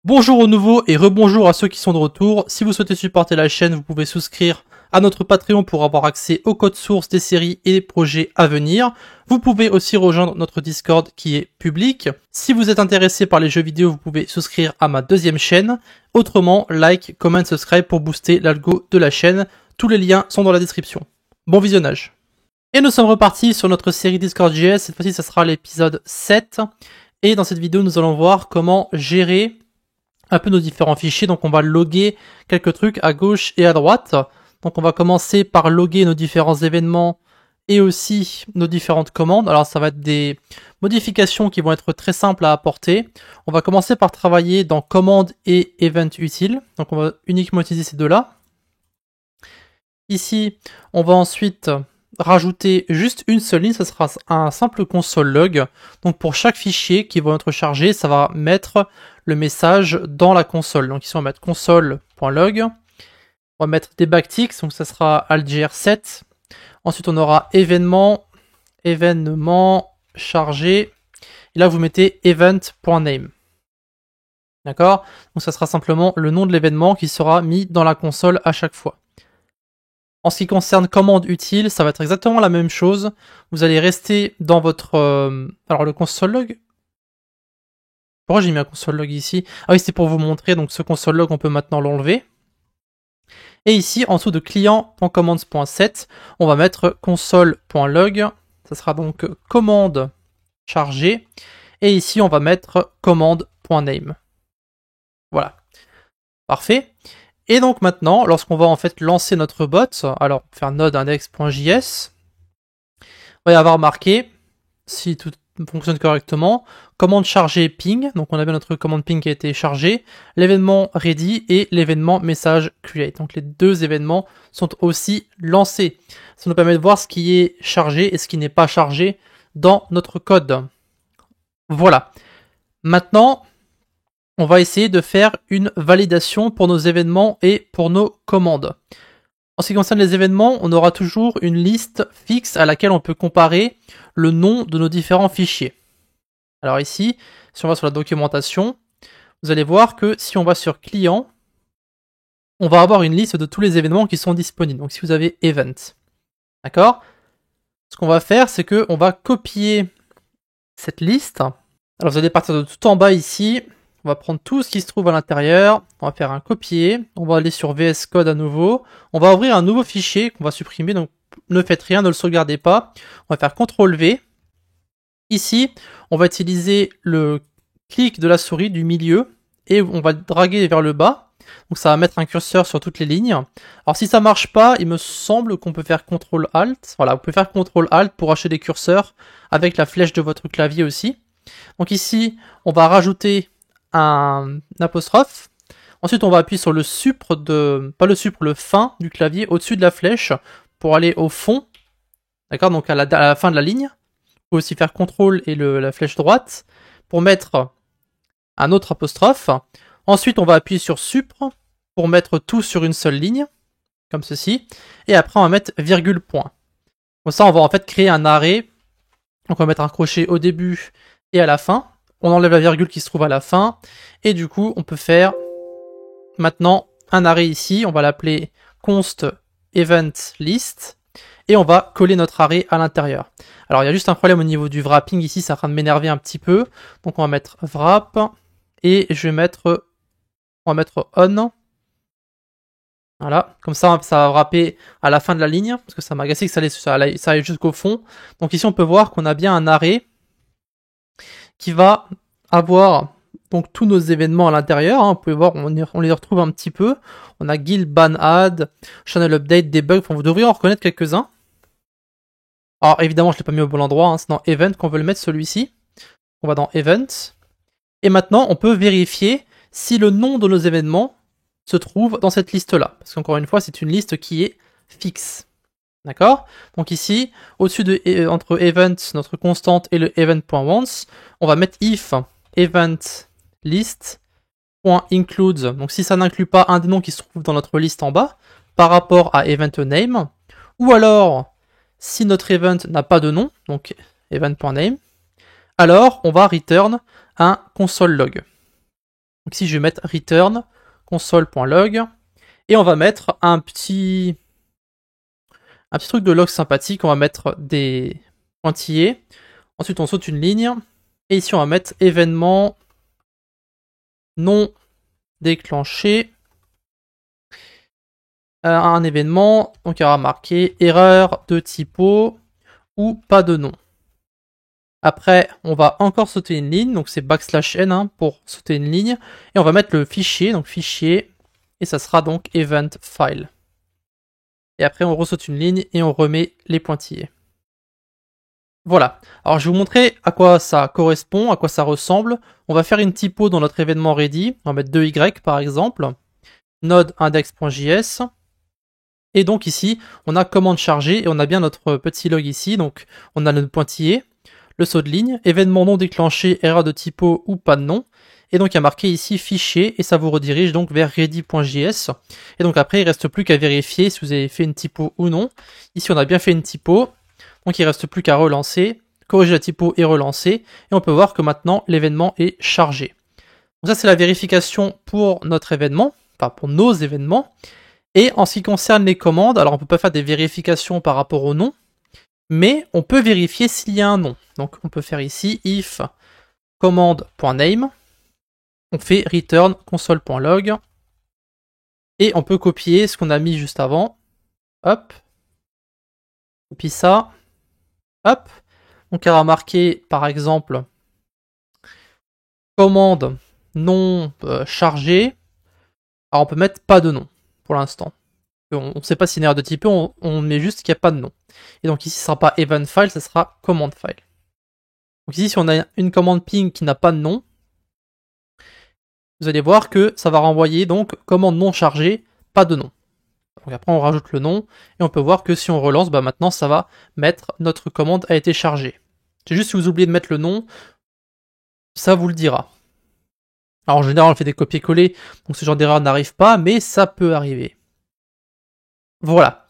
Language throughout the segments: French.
Bonjour aux nouveaux et rebonjour à ceux qui sont de retour. Si vous souhaitez supporter la chaîne, vous pouvez souscrire à notre Patreon pour avoir accès au code source des séries et des projets à venir. Vous pouvez aussi rejoindre notre Discord qui est public. Si vous êtes intéressé par les jeux vidéo, vous pouvez souscrire à ma deuxième chaîne. Autrement, like, comment, subscribe pour booster l'algo de la chaîne. Tous les liens sont dans la description. Bon visionnage. Et nous sommes repartis sur notre série Discord.js. Cette fois-ci, ça sera l'épisode 7. Et dans cette vidéo, nous allons voir comment gérer un peu nos différents fichiers. Donc on va loguer quelques trucs à gauche et à droite. Donc on va commencer par loguer nos différents événements et aussi nos différentes commandes. Alors ça va être des modifications qui vont être très simples à apporter. On va commencer par travailler dans commande et event utile. Donc on va uniquement utiliser ces deux-là. Ici, on va ensuite rajouter juste une seule ligne, ce sera un simple console log. Donc pour chaque fichier qui va être chargé, ça va mettre le message dans la console. Donc ici on va mettre console.log. On va mettre des backticks, donc ça sera altgr7. Ensuite on aura événement chargé. Et là vous mettez event.name. D'accord? Donc ça sera simplement le nom de l'événement qui sera mis dans la console à chaque fois. En ce qui concerne commande utile, ça va être exactement la même chose. Vous allez rester dans votre... alors le console log. Pourquoi j'ai mis un console log ici? Ah oui, c'était pour vous montrer. Donc ce console log, on peut maintenant l'enlever. Et ici, en dessous de client.commands.set, on va mettre console.log. Ça sera donc commande chargée. Et ici, on va mettre commande.name. Voilà. Parfait. Et donc maintenant, lorsqu'on va en fait lancer notre bot, alors faire node index.js, on va y avoir marqué, si tout fonctionne correctement, commande chargée ping, donc on a bien notre commande ping qui a été chargée, l'événement ready et l'événement message create. Donc les deux événements sont aussi lancés. Ça nous permet de voir ce qui est chargé et ce qui n'est pas chargé dans notre code. Voilà. Maintenant, on va essayer de faire une validation pour nos événements et pour nos commandes. En ce qui concerne les événements, on aura toujours une liste fixe à laquelle on peut comparer le nom de nos différents fichiers. Alors ici, si on va sur la documentation, vous allez voir que si on va sur client, on va avoir une liste de tous les événements qui sont disponibles. Donc si vous avez event, d'accord? Ce qu'on va faire, c'est qu'on va copier cette liste. Alors vous allez partir de tout en bas ici. On va prendre tout ce qui se trouve à l'intérieur, on va faire un copier, on va aller sur VS Code à nouveau, on va ouvrir un nouveau fichier qu'on va supprimer, donc ne faites rien, ne le sauvegardez pas. On va faire CTRL V. Ici, on va utiliser le clic de la souris du milieu et on va draguer vers le bas. Donc ça va mettre un curseur sur toutes les lignes. Alors si ça marche pas, il me semble qu'on peut faire CTRL ALT. Voilà, vous pouvez faire CTRL ALT pour acheter des curseurs avec la flèche de votre clavier aussi. Donc ici, on va rajouter un apostrophe. Ensuite, on va appuyer sur le supre le fin du clavier au-dessus de la flèche pour aller au fond. D'accord, donc à la fin de la ligne. Vous pouvez aussi faire CTRL et la flèche droite pour mettre un autre apostrophe. Ensuite, on va appuyer sur supre pour mettre tout sur une seule ligne, comme ceci. Et après, on va mettre virgule point. Comme ça, on va en fait créer un arrêt. Donc, on va mettre un crochet au début et à la fin. On enlève la virgule qui se trouve à la fin. Et du coup, on peut faire maintenant un arrêt ici. On va l'appeler const event list. Et on va coller notre arrêt à l'intérieur. Alors, il y a juste un problème au niveau du wrapping ici. Ça est en train de m'énerver un petit peu. Donc, on va mettre wrap. Et je vais mettre... On va mettre on. Voilà. Comme ça va wrapper à la fin de la ligne. Parce que ça m'a agacé que ça aille jusqu'au fond. Donc ici, on peut voir qu'on a bien un arrêt qui va avoir donc tous nos événements à l'intérieur. Hein. Vous pouvez voir, on les retrouve un petit peu. On a guild, ban, add, channel update, debug. Enfin, vous devriez en reconnaître quelques-uns. Alors évidemment, je ne l'ai pas mis au bon endroit. Hein. C'est dans event qu'on veut le mettre, celui-ci. On va dans event. Et maintenant, on peut vérifier si le nom de nos événements se trouve dans cette liste-là. Parce qu'encore une fois, c'est une liste qui est fixe. D'accord? Donc ici, au-dessus de entre event, notre constante, et le event.once, on va mettre if event list.includes. Donc si ça n'inclut pas un des noms qui se trouve dans notre liste en bas, par rapport à event name, ou alors si notre event n'a pas de nom, donc event.name, alors on va return un console log. Donc ici, je vais mettre return console.log et on va mettre un petit truc de log sympathique. On va mettre des pointillés. Ensuite, on saute une ligne. Et ici, on va mettre événement non déclenché. Un événement, donc il y aura marqué erreur de typo ou pas de nom. Après, on va encore sauter une ligne, donc c'est \n pour sauter une ligne, et on va mettre le fichier, donc fichier, et ça sera donc event file. Et après, on ressaute une ligne et on remet les pointillés. Voilà. Alors, je vais vous montrer à quoi ça correspond, à quoi ça ressemble. On va faire une typo dans notre événement ready. On va mettre 2y par exemple. Node index.js. Et donc ici, on a commande chargée et on a bien notre petit log ici. Donc, on a le pointillé, le saut de ligne, événement non déclenché, erreur de typo ou pas de nom. Et donc, il y a marqué ici fichier et ça vous redirige donc vers ready.js. Et donc après, il reste plus qu'à vérifier si vous avez fait une typo ou non. Ici, on a bien fait une typo. Donc, il reste plus qu'à relancer, corriger la typo et relancer. Et on peut voir que maintenant, l'événement est chargé. Donc ça, c'est la vérification pour notre événement, enfin pour nos événements. Et en ce qui concerne les commandes, alors on peut pas faire des vérifications par rapport au nom, mais on peut vérifier s'il y a un nom. Donc on peut faire ici if command.name, on fait return console.log, et on peut copier ce qu'on a mis juste avant. Hop, copie ça, hop. Donc il y aura marqué par exemple commande non chargée. Alors on peut mettre pas de nom pour l'instant. On ne sait pas si c'est une erreur de type, on met juste qu'il n'y a pas de nom. Et donc ici, ce ne sera pas event file, ce sera command file. Donc ici, si on a une commande ping qui n'a pas de nom, vous allez voir que ça va renvoyer donc commande non chargée, pas de nom. Donc après, on rajoute le nom, et on peut voir que si on relance, bah maintenant, ça va mettre notre commande a été chargée. C'est juste si vous oubliez de mettre le nom, ça vous le dira. Alors en général, on fait des copier-coller, donc ce genre d'erreur n'arrive pas, mais ça peut arriver. Voilà.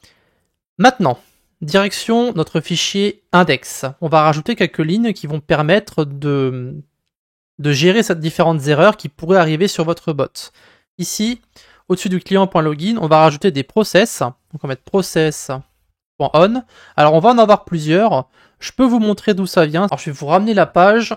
Maintenant, direction notre fichier index. On va rajouter quelques lignes qui vont permettre de gérer ces différentes erreurs qui pourraient arriver sur votre bot. Ici, au-dessus du client.login, on va rajouter des process. Donc on va mettre process.on. Alors on va en avoir plusieurs. Je peux vous montrer d'où ça vient. Alors je vais vous ramener la page.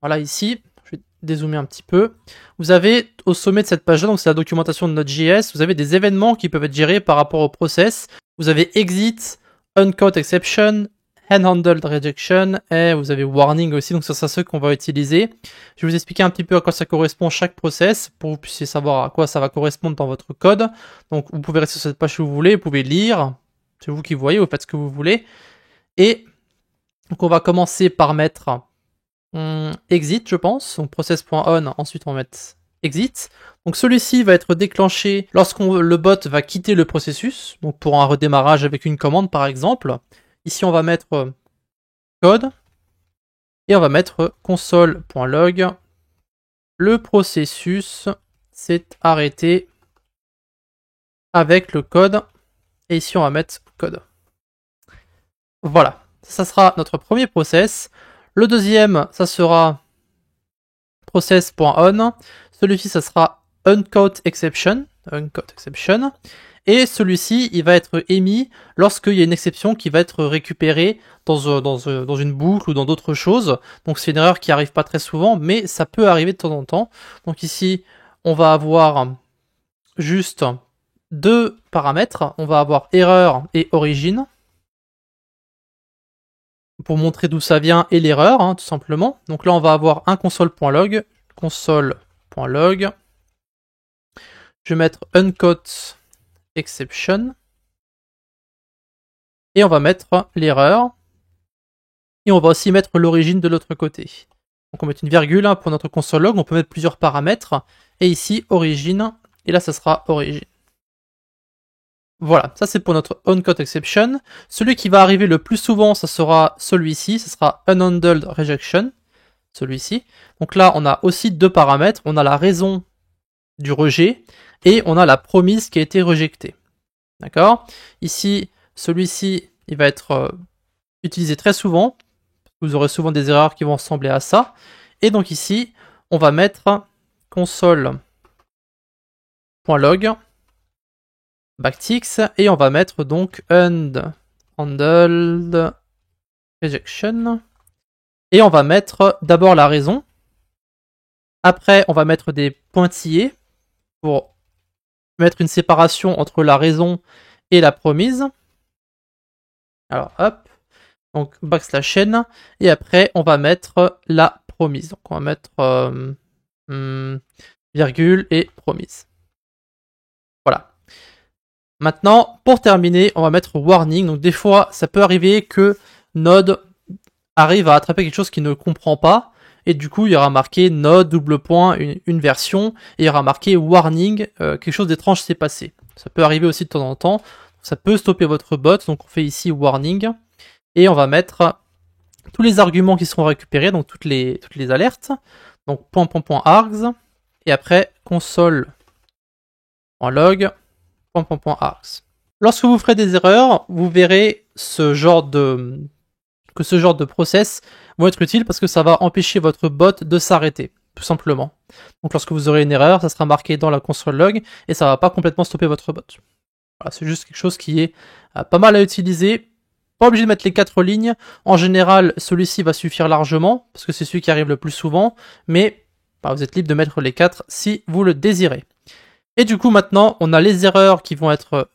Voilà ici. Je vais dézoomer un petit peu. Vous avez au sommet de cette page-là, donc c'est la documentation de Node.js, vous avez des événements qui peuvent être gérés par rapport au process. Vous avez exit, uncaught exception, handhandled rejection, et vous avez warning aussi, donc ce sera ceux qu'on va utiliser. Je vais vous expliquer un petit peu à quoi ça correspond chaque process, pour que vous puissiez savoir à quoi ça va correspondre dans votre code. Donc vous pouvez rester sur cette page si vous voulez, vous pouvez lire, c'est vous qui voyez, vous faites ce que vous voulez. Et donc on va commencer par mettre exit, je pense, donc process.on, ensuite on va mettre exit. Donc celui-ci va être déclenché lorsque le bot va quitter le processus, donc pour un redémarrage avec une commande par exemple. Ici on va mettre code, et on va mettre console.log. Le processus s'est arrêté avec le code, et ici on va mettre code. Voilà, ça sera notre premier process. Le deuxième, ça sera process.on. Celui-ci, ça sera uncaught exception. Et celui-ci, il va être émis lorsqu'il y a une exception qui va être récupérée dans une boucle ou dans d'autres choses. Donc c'est une erreur qui arrive pas très souvent, mais ça peut arriver de temps en temps. Donc ici, on va avoir juste deux paramètres. On va avoir erreur et origine, pour montrer d'où ça vient et l'erreur, hein, tout simplement. Donc là, on va avoir un console.log. Je vais mettre uncaught exception. Et on va mettre l'erreur. Et on va aussi mettre l'origine de l'autre côté. Donc on met une virgule pour notre console log. On peut mettre plusieurs paramètres. Et ici, origine. Et là, ça sera origine. Voilà, ça c'est pour notre uncaught exception. Celui qui va arriver le plus souvent, ça sera celui-ci, ça sera unhandled rejection, celui-ci. Donc là, on a aussi deux paramètres, on a la raison du rejet et on a la promise qui a été rejetée. D'accord? Ici, celui-ci, il va être utilisé très souvent. Vous aurez souvent des erreurs qui vont ressembler à ça. Et donc ici, on va mettre console.log backticks et on va mettre donc handled rejection et on va mettre d'abord la raison. Après, on va mettre des pointillés pour mettre une séparation entre la raison et la promise. Alors, hop. Donc, \n. Et après, on va mettre la promise. Donc, on va mettre virgule et promise. Voilà. Maintenant, pour terminer, on va mettre warning. Donc, des fois, ça peut arriver que Node arrive à attraper quelque chose qu'il ne comprend pas. Et du coup, il y aura marqué Node, double point, une version. Et il y aura marqué warning, quelque chose d'étrange s'est passé. Ça peut arriver aussi de temps en temps. Ça peut stopper votre bot. Donc, on fait ici warning. Et on va mettre tous les arguments qui seront récupérés, donc toutes les alertes. Donc, .args. Et après, console.log, .args. Lorsque vous ferez des erreurs, vous verrez que ce genre de process vont être utiles parce que ça va empêcher votre bot de s'arrêter, tout simplement. Donc lorsque vous aurez une erreur, ça sera marqué dans la console log et ça va pas complètement stopper votre bot. Voilà, c'est juste quelque chose qui est pas mal à utiliser. Pas obligé de mettre les 4 lignes. En général, celui-ci va suffire largement parce que c'est celui qui arrive le plus souvent, mais vous êtes libre de mettre les 4 si vous le désirez. Et du coup, maintenant, on a les erreurs qui vont être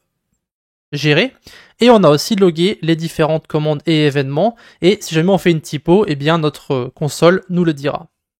gérées. Et on a aussi logué les différentes commandes et événements. Et si jamais on fait une typo, eh bien notre console nous le dira.